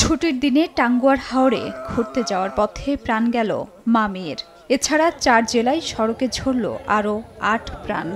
ছুটির দিনে টাঙ্গুয়ার হাওরে ঘুরতে যাওয়ার পথে প্রাণ গেল মা মেয়ের। এছাড়া 4 জেলায় সড়কে ঝরল আরও 8 প্রাণ।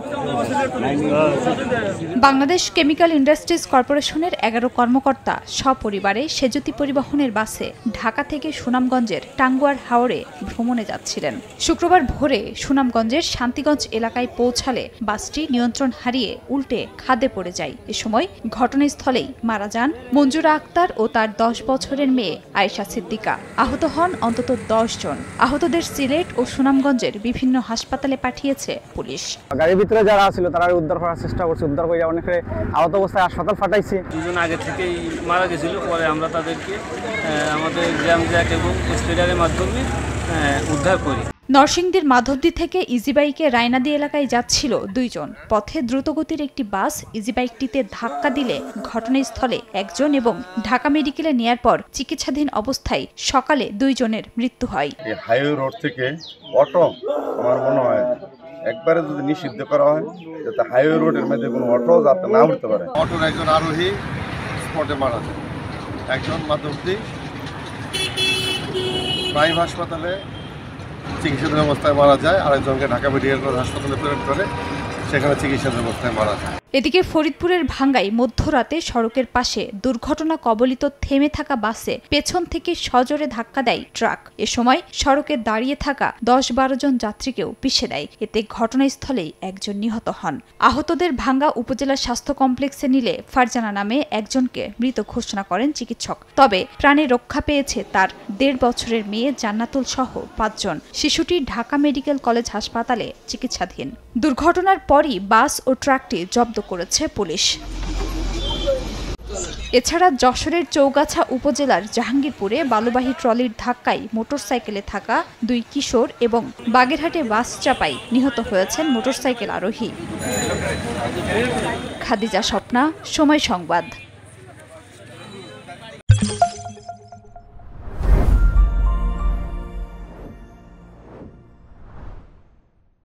বাংলাদেশ কেমিক্যাল ইন্ডাস্ট্রিজ কর্পোরেশনের 11 কর্মকর্তা সপরিবারে সেজুতি পরিবহনের বাসে ঢাকা থেকে সুনামগঞ্জের টাঙ্গুয়ার হাওরে ভ্রমণে যাচ্ছিলেন। শুক্রবার ভোরে সুনামগঞ্জের শান্তিগঞ্জ এলাকায় পৌঁছালে বাসটি নিয়ন্ত্রণ হারিয়ে উল্টে খাদে পড়ে যায়। এ সময় ঘটনাস্থলেই মারা যান মঞ্জুরা আক্তার ও তার 10 বছরের মেয়ে আয়েশা সিদ্দিকা। আহত হন অন্তত 10 জন। আহতদের সিলেট ও সুনামগঞ্জের বিভিন্ন হাসপাতালে পাঠিয়েছে পুলিশ। গাড়ির ভিতরে যারা ছিল তারা উদ্ধার করার চেষ্টা করছে, উদ্ধার করে অনেকে আহত অবস্থায় হাসপাতাল পাঠাইছে। দুজন আগে থেকেই মারা গেছিল, পরে আমরা তাদেরকে আমাদের জ্যাম জ্যাক এবং স্পিডারের মাধ্যমে উদ্ধার করি। নরসিংদীর মাধবদী থেকে ইজিবাইকে রায়নাদি এলাকায় যাচ্ছিল 2 জন। পথে দ্রুতগতির একটি বাস ইজিবাইকটিতে ধাক্কা দিলে ঘটনাস্থলে 1 জন এবং ঢাকা মেডিকেলে নেয়ার পর চিকিৎসাধীন অবস্থায় সকালে 2 জনের মৃত্যু হয়। এই হাইওয়ে রোড থেকে অটো আমার মনে হয় একবারে যদি নিষিদ্ধ করা হয় যাতে হাইওয়ে রোডের মধ্যে কোনো অটো যাতে না উঠতে পারে। অটোর একজন আরোহী স্পটে মারা যায়, একজন মাধবদী প্রাইম হাসপাতালে চিকিৎসাধীন অবস্থায় মারা যায়, আরেকজনকে ঢাকা মেডিকেল কলেজ হাসপাতালে প্রেরণ করে সেখানে চিকিৎসাধীন অবস্থায় মারা যায়। এদিকে ফরিদপুরের ভাঙ্গায় মধ্যরাতে সড়কের পাশে দুর্ঘটনা কবলিত থেমে থাকা বাসে পেছন থেকে সজোরে ধাক্কা দেয় ট্রাক। এ সময় সড়কে দাঁড়িয়ে থাকা 10-12 জন যাত্রীকেও পিষে দেয়। এতে ঘটনাস্থলেই 1 জন নিহত হন। আহতদের ভাঙ্গা উপজেলা স্বাস্থ্য কমপ্লেক্সে নিলে ফারজানা নামে একজনকে মৃত ঘোষণা করেন চিকিৎসক। তবে প্রাণে রক্ষা পেয়েছে তার 1.5 বছরের মেয়ে জান্নাতুল সহ 5 জন। শিশুটি ঢাকা মেডিকেল কলেজ হাসপাতালে চিকিৎসাধীন। দুর্ঘটনার পরই বাস ও ট্রাকটি জব্দ করেছে পুলিশ। এছাড়া যশোরের চৌগাছা উপজেলার জাহাঙ্গীরপুরে বালুবাহী ট্রলির ধাক্কায় মোটরসাইকেলে থাকা 2 কিশোর এবং বাগেরহাটে বাস চাপায় নিহত হয়েছেন মোটরসাইকেল আরোহী। খাদিজা স্বপ্না, সময় সংবাদ।